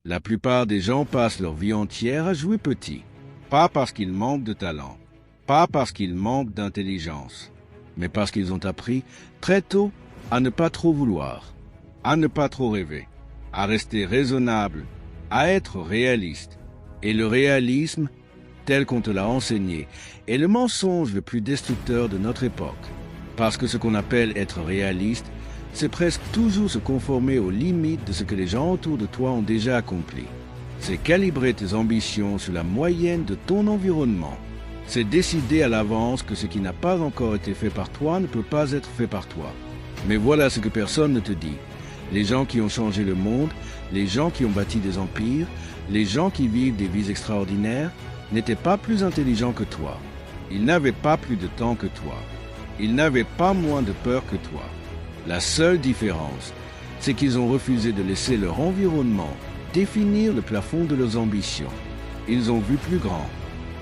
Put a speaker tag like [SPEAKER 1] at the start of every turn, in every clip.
[SPEAKER 1] La plupart des gens passent leur vie entière à jouer petit. Pas parce qu'ils manquent de talent, pas parce qu'ils manquent d'intelligence, mais parce qu'ils ont appris très tôt à ne pas trop vouloir, à ne pas trop rêver, à rester raisonnable, à être réaliste. Et le réalisme, tel qu'on te l'a enseigné, est le mensonge le plus destructeur de notre époque. Parce que ce qu'on appelle être réaliste, c'est presque toujours se conformer aux limites de ce que les gens autour de toi ont déjà accompli. C'est calibrer tes ambitions sur la moyenne de ton environnement. C'est décider à l'avance que ce qui n'a pas encore été fait par toi ne peut pas être fait par toi. Mais voilà ce que personne ne te dit. Les gens qui ont changé le monde, les gens qui ont bâti des empires, les gens qui vivent des vies extraordinaires, n'étaient pas plus intelligents que toi. Ils n'avaient pas plus de temps que toi. Ils n'avaient pas moins de peur que toi. La seule différence, c'est qu'ils ont refusé de laisser leur environnement définir le plafond de leurs ambitions. Ils ont vu plus grand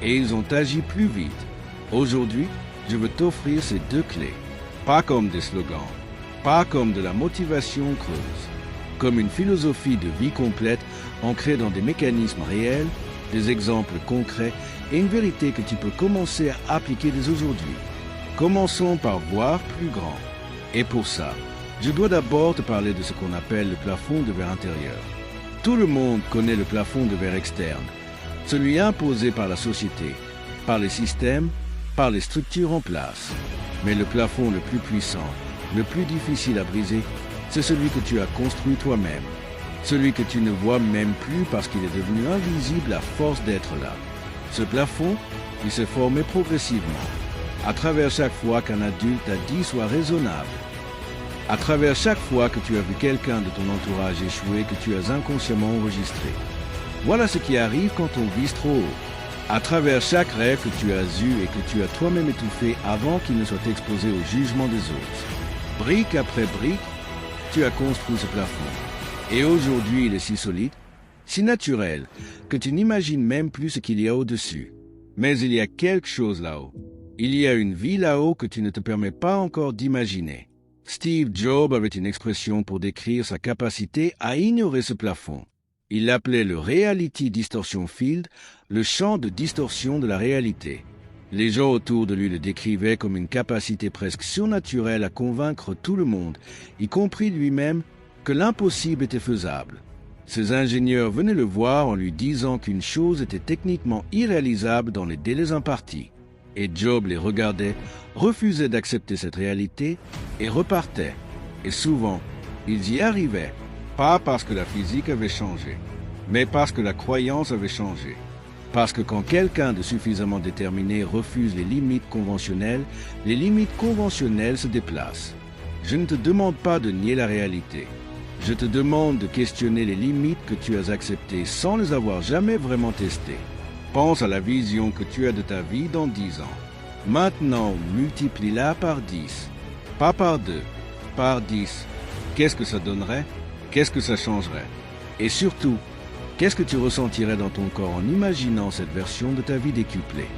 [SPEAKER 1] et ils ont agi plus vite. Aujourd'hui, je veux t'offrir ces deux clés, pas comme des slogans, pas comme de la motivation creuse, comme une philosophie de vie complète ancrée dans des mécanismes réels, des exemples concrets et une vérité que tu peux commencer à appliquer dès aujourd'hui. Commençons par voir plus grand. Et pour ça, je dois d'abord te parler de ce qu'on appelle le plafond de verre intérieur. Tout le monde connaît le plafond de verre externe, celui imposé par la société, par les systèmes, par les structures en place. Mais le plafond le plus puissant, le plus difficile à briser, c'est celui que tu as construit toi-même. Celui que tu ne vois même plus parce qu'il est devenu invisible à force d'être là. Ce plafond, il s'est formé progressivement, à travers chaque fois qu'un adulte t'a dit sois raisonnable, à travers chaque fois que tu as vu quelqu'un de ton entourage échouer que tu as inconsciemment enregistré. Voilà ce qui arrive quand on vise trop haut, à travers chaque rêve que tu as eu et que tu as toi-même étouffé avant qu'il ne soit exposé au jugement des autres. Brique après brique, tu as construit ce plafond. Et aujourd'hui, il est si solide, si naturel, que tu n'imagines même plus ce qu'il y a au-dessus. Mais il y a quelque chose là-haut. Il y a une vie là-haut que tu ne te permets pas encore d'imaginer. Steve Jobs avait une expression pour décrire sa capacité à ignorer ce plafond. Il l'appelait le Reality Distortion Field, le champ de distorsion de la réalité. Les gens autour de lui le décrivaient comme une capacité presque surnaturelle à convaincre tout le monde, y compris lui-même, que l'impossible était faisable. Ses ingénieurs venaient le voir en lui disant qu'une chose était techniquement irréalisable dans les délais impartis. Et Jobs les regardait, refusait d'accepter cette réalité et repartait. Et souvent, ils y arrivaient, pas parce que la physique avait changé, mais parce que la croyance avait changé. Parce que quand quelqu'un de suffisamment déterminé refuse les limites conventionnelles se déplacent. Je ne te demande pas de nier la réalité. Je te demande de questionner les limites que tu as acceptées sans les avoir jamais vraiment testées. Pense à la vision que tu as de ta vie dans 10 ans. Maintenant, multiplie-la par 10. Pas par 2, par 10. Qu'est-ce que ça donnerait? Qu'est-ce que ça changerait? Et surtout, qu'est-ce que tu ressentirais dans ton corps en imaginant cette version de ta vie décuplée?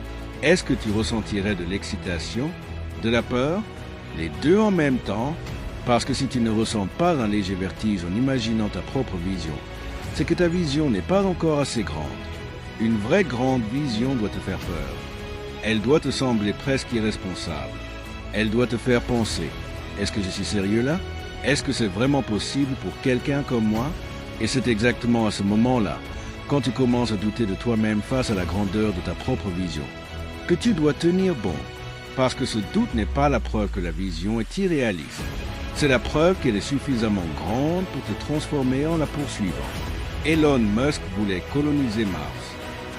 [SPEAKER 1] Est-ce que tu ressentirais de l'excitation, de la peur, les deux en même temps? Parce que si tu ne ressens pas un léger vertige en imaginant ta propre vision, c'est que ta vision n'est pas encore assez grande. Une vraie grande vision doit te faire peur. Elle doit te sembler presque irresponsable. Elle doit te faire penser, est-ce que je suis sérieux là? Est-ce que c'est vraiment possible pour quelqu'un comme moi? Et c'est exactement à ce moment-là, quand tu commences à douter de toi-même face à la grandeur de ta propre vision, que tu dois tenir bon. Parce que ce doute n'est pas la preuve que la vision est irréaliste. C'est la preuve qu'elle est suffisamment grande pour te transformer en la poursuivant. Elon Musk voulait coloniser Mars.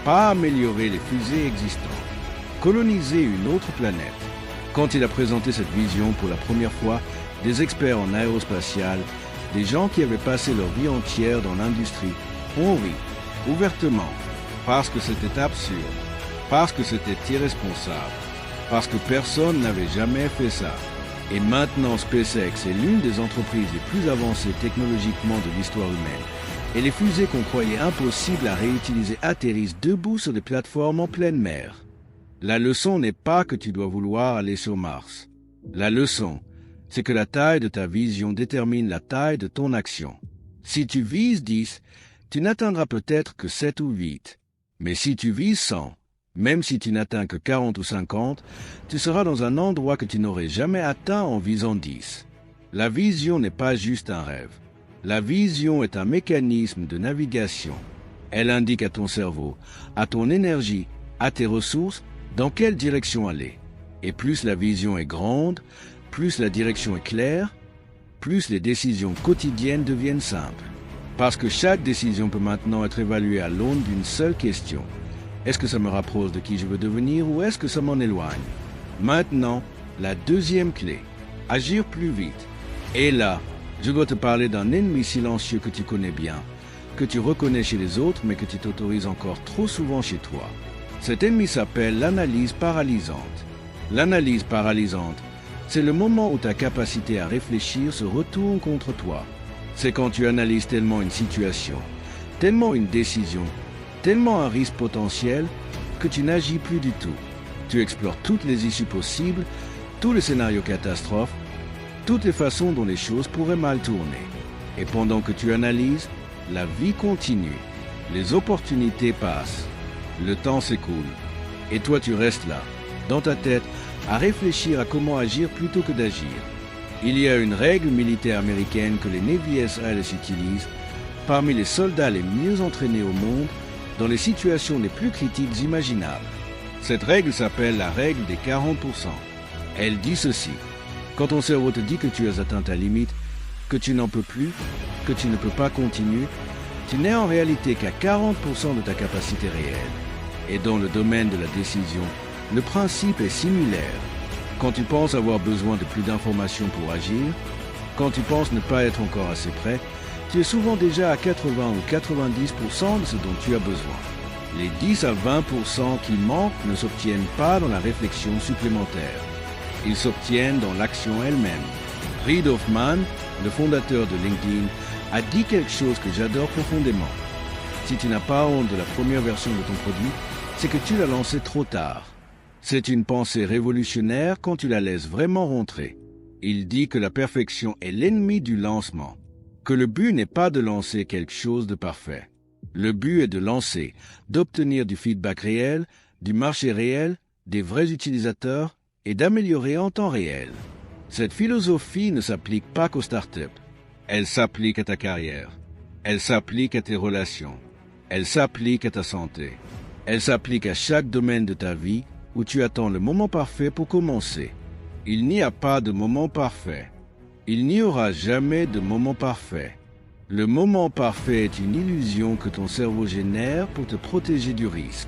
[SPEAKER 1] Pas améliorer les fusées existantes, coloniser une autre planète. Quand il a présenté cette vision pour la première fois, des experts en aérospatial, des gens qui avaient passé leur vie entière dans l'industrie, ont ri, ouvertement, parce que c'était absurde, parce que c'était irresponsable, parce que personne n'avait jamais fait ça. Et maintenant, SpaceX est l'une des entreprises les plus avancées technologiquement de l'histoire humaine. Et les fusées qu'on croyait impossibles à réutiliser atterrissent debout sur des plateformes en pleine mer. La leçon n'est pas que tu dois vouloir aller sur Mars. La leçon, c'est que la taille de ta vision détermine la taille de ton action. Si tu vises 10, tu n'atteindras peut-être que 7 ou 8. Mais si tu vises 100, même si tu n'atteins que 40 ou 50, tu seras dans un endroit que tu n'aurais jamais atteint en visant 10. La vision n'est pas juste un rêve. La vision est un mécanisme de navigation. Elle indique à ton cerveau, à ton énergie, à tes ressources, dans quelle direction aller. Et plus la vision est grande, plus la direction est claire, plus les décisions quotidiennes deviennent simples. Parce que chaque décision peut maintenant être évaluée à l'aune d'une seule question. Est-ce que ça me rapproche de qui je veux devenir ou est-ce que ça m'en éloigne? Maintenant, la deuxième clé, agir plus vite. Et là, je dois te parler d'un ennemi silencieux que tu connais bien, que tu reconnais chez les autres mais que tu t'autorises encore trop souvent chez toi. Cet ennemi s'appelle l'analyse paralysante. L'analyse paralysante, c'est le moment où ta capacité à réfléchir se retourne contre toi. C'est quand tu analyses tellement une situation, tellement une décision, tellement un risque potentiel, que tu n'agis plus du tout. Tu explores toutes les issues possibles, tous les scénarios catastrophes, toutes les façons dont les choses pourraient mal tourner. Et pendant que tu analyses, la vie continue. Les opportunités passent. Le temps s'écoule. Et toi, tu restes là, dans ta tête, à réfléchir à comment agir plutôt que d'agir. Il y a une règle militaire américaine que les Navy SEALs utilisent parmi les soldats les mieux entraînés au monde dans les situations les plus critiques imaginables. Cette règle s'appelle la règle des 40%. Elle dit ceci: quand ton cerveau te dit que tu as atteint ta limite, que tu n'en peux plus, que tu ne peux pas continuer, tu n'es en réalité qu'à 40% de ta capacité réelle. Et dans le domaine de la décision, le principe est similaire. Quand tu penses avoir besoin de plus d'informations pour agir, quand tu penses ne pas être encore assez prêt, tu es souvent déjà à 80 ou 90% de ce dont tu as besoin. Les 10 à 20% qui manquent ne s'obtiennent pas dans la réflexion supplémentaire. Ils s'obtiennent dans l'action elle-même. Reid Hoffman, le fondateur de LinkedIn, a dit quelque chose que j'adore profondément. Si tu n'as pas honte de la première version de ton produit, c'est que tu l'as lancé trop tard. C'est une pensée révolutionnaire quand tu la laisses vraiment rentrer. Il dit que la perfection est l'ennemi du lancement, que le but n'est pas de lancer quelque chose de parfait. Le but est de lancer, d'obtenir du feedback réel, du marché réel, des vrais utilisateurs et d'améliorer en temps réel. Cette philosophie ne s'applique pas qu'aux startups. Elle s'applique à ta carrière. Elle s'applique à tes relations. Elle s'applique à ta santé. Elle s'applique à chaque domaine de ta vie où tu attends le moment parfait pour commencer. Il n'y a pas de moment parfait. Il n'y aura jamais de moment parfait. Le moment parfait est une illusion que ton cerveau génère pour te protéger du risque.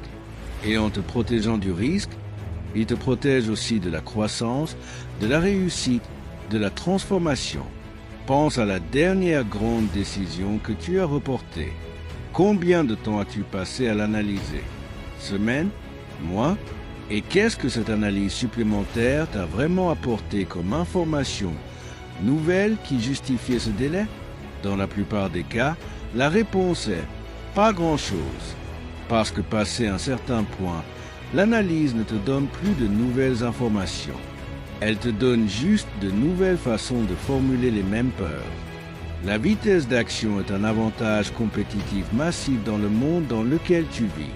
[SPEAKER 1] Et en te protégeant du risque, il te protège aussi de la croissance, de la réussite, de la transformation. Pense à la dernière grande décision que tu as reportée. Combien de temps as-tu passé à l'analyser? Semaines? Mois? Et qu'est-ce que cette analyse supplémentaire t'a vraiment apporté comme information nouvelle qui justifiait ce délai? Dans la plupart des cas, la réponse est pas grand-chose. Parce que passé un certain point, l'analyse ne te donne plus de nouvelles informations. Elle te donne juste de nouvelles façons de formuler les mêmes peurs. La vitesse d'action est un avantage compétitif massif dans le monde dans lequel tu vis.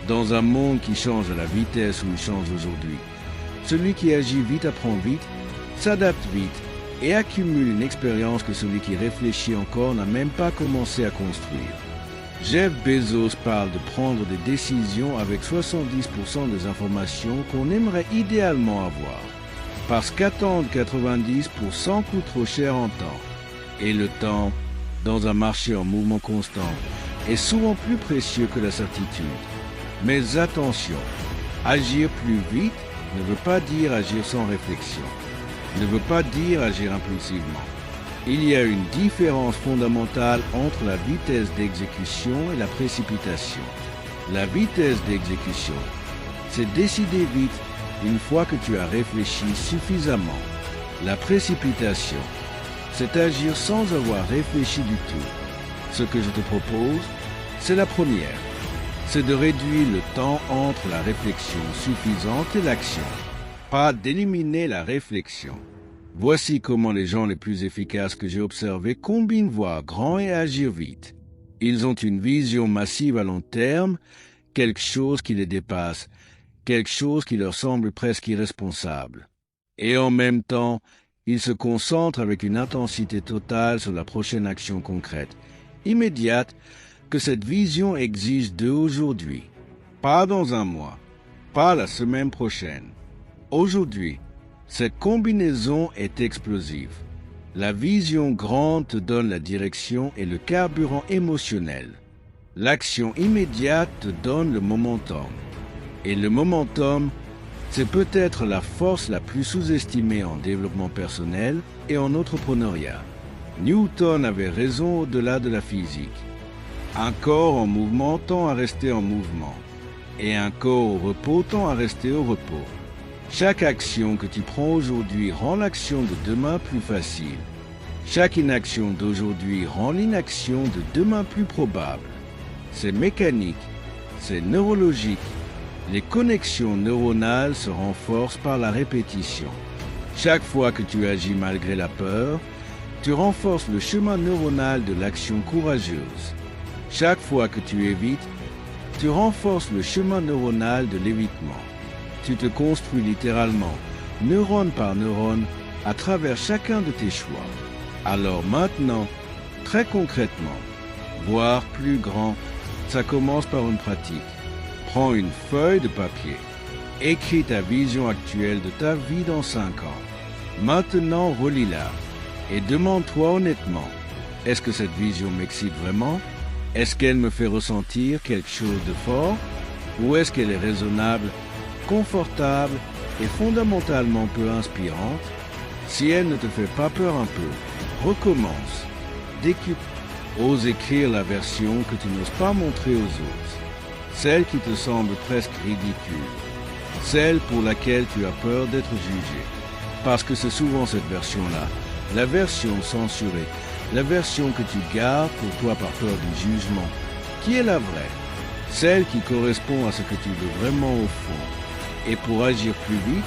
[SPEAKER 1] Dans un monde qui change à la vitesse où il change aujourd'hui, celui qui agit vite apprend vite, s'adapte vite et accumule une expérience que celui qui réfléchit encore n'a même pas commencé à construire. Jeff Bezos parle de prendre des décisions avec 70% des informations qu'on aimerait idéalement avoir. Parce qu'attendre 90% coûte trop cher en temps. Et le temps, dans un marché en mouvement constant, est souvent plus précieux que la certitude. Mais attention, agir plus vite ne veut pas dire agir sans réflexion, ne veut pas dire agir impulsivement. Il y a une différence fondamentale entre la vitesse d'exécution et la précipitation. La vitesse d'exécution, c'est décider vite une fois que tu as réfléchi suffisamment. La précipitation, c'est agir sans avoir réfléchi du tout. Ce que je te propose, c'est la première. C'est de réduire le temps entre la réflexion suffisante et l'action, pas d'éliminer la réflexion. Voici comment les gens les plus efficaces que j'ai observés combinent voir grand et agir vite. Ils ont une vision massive à long terme, quelque chose qui les dépasse, quelque chose qui leur semble presque irresponsable. Et en même temps, ils se concentrent avec une intensité totale sur la prochaine action concrète, immédiate, que cette vision exige d'eux aujourd'hui. Pas dans un mois, pas la semaine prochaine. Aujourd'hui, cette combinaison est explosive. La vision grande te donne la direction et le carburant émotionnel. L'action immédiate te donne le momentum. Et le momentum, c'est peut-être la force la plus sous-estimée en développement personnel et en entrepreneuriat. Newton avait raison au-delà de la physique. Un corps en mouvement tend à rester en mouvement, et un corps au repos tend à rester au repos. Chaque action que tu prends aujourd'hui rend l'action de demain plus facile. Chaque inaction d'aujourd'hui rend l'inaction de demain plus probable. C'est mécanique, c'est neurologique. Les connexions neuronales se renforcent par la répétition. Chaque fois que tu agis malgré la peur, tu renforces le chemin neuronal de l'action courageuse. Chaque fois que tu évites, tu renforces le chemin neuronal de l'évitement. Tu te construis littéralement, neurone par neurone, à travers chacun de tes choix. Alors maintenant, très concrètement, voir plus grand, ça commence par une pratique. Prends une feuille de papier, écris ta vision actuelle de ta vie dans 5 ans. Maintenant, relis-la et demande-toi honnêtement, est-ce que cette vision m'excite vraiment? Est-ce qu'elle me fait ressentir quelque chose de fort? Ou est-ce qu'elle est raisonnable, confortable et fondamentalement peu inspirante? Si elle ne te fait pas peur un peu, recommence. Décuple. Ose écrire la version que tu n'oses pas montrer aux autres. Celle qui te semble presque ridicule. Celle pour laquelle tu as peur d'être jugé. Parce que c'est souvent cette version-là, la version censurée, la version que tu gardes pour toi par peur du jugement, qui est la vraie, celle qui correspond à ce que tu veux vraiment au fond. Et pour agir plus vite,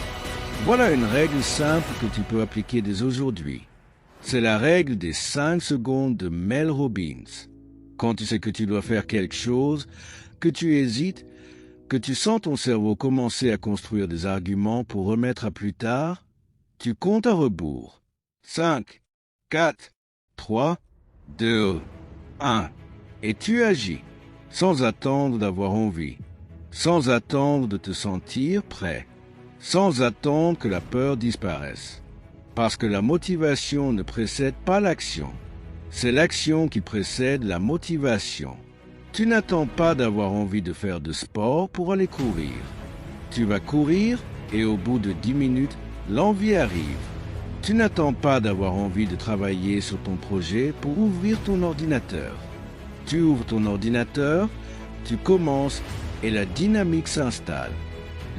[SPEAKER 1] voilà une règle simple que tu peux appliquer dès aujourd'hui. C'est la règle des 5 secondes de Mel Robbins. Quand tu sais que tu dois faire quelque chose, que tu hésites, que tu sens ton cerveau commencer à construire des arguments pour remettre à plus tard, tu comptes à rebours. 5, 4, 3, 2, 1. Et tu agis, sans attendre d'avoir envie, sans attendre de te sentir prêt, sans attendre que la peur disparaisse. Parce que la motivation ne précède pas l'action. C'est l'action qui précède la motivation. Tu n'attends pas d'avoir envie de faire de sport pour aller courir. Tu vas courir et au bout de 10 minutes, l'envie arrive. Tu n'attends pas d'avoir envie de travailler sur ton projet pour ouvrir ton ordinateur. Tu ouvres ton ordinateur, tu commences et la dynamique s'installe.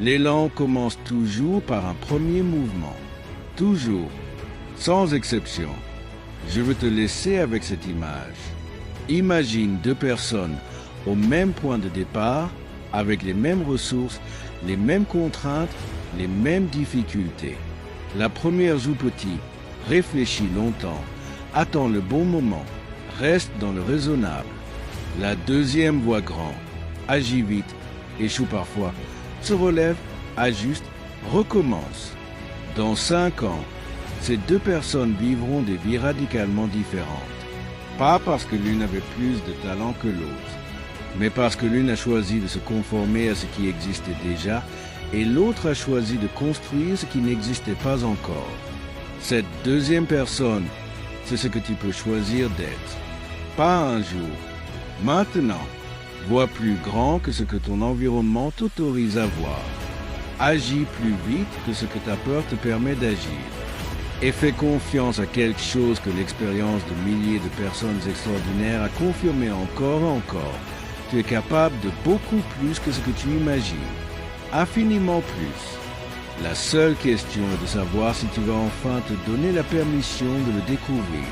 [SPEAKER 1] L'élan commence toujours par un premier mouvement. Toujours, sans exception. Je veux te laisser avec cette image. Imagine 2 personnes au même point de départ, avec les mêmes ressources, les mêmes contraintes, les mêmes difficultés. La première joue petit, réfléchit longtemps, attend le bon moment, reste dans le raisonnable. La deuxième voit grand, agit vite, échoue parfois, se relève, ajuste, recommence. Dans 5 ans, ces 2 personnes vivront des vies radicalement différentes. Pas parce que l'une avait plus de talent que l'autre, mais parce que l'une a choisi de se conformer à ce qui existait déjà et l'autre a choisi de construire ce qui n'existait pas encore. Cette deuxième personne, c'est ce que tu peux choisir d'être. Pas un jour. Maintenant, vois plus grand que ce que ton environnement t'autorise à voir. Agis plus vite que ce que ta peur te permet d'agir. Et fais confiance à quelque chose que l'expérience de milliers de personnes extraordinaires a confirmé encore et encore. Tu es capable de beaucoup plus que ce que tu imagines. Infiniment plus. La seule question est de savoir si tu vas enfin te donner la permission de le découvrir.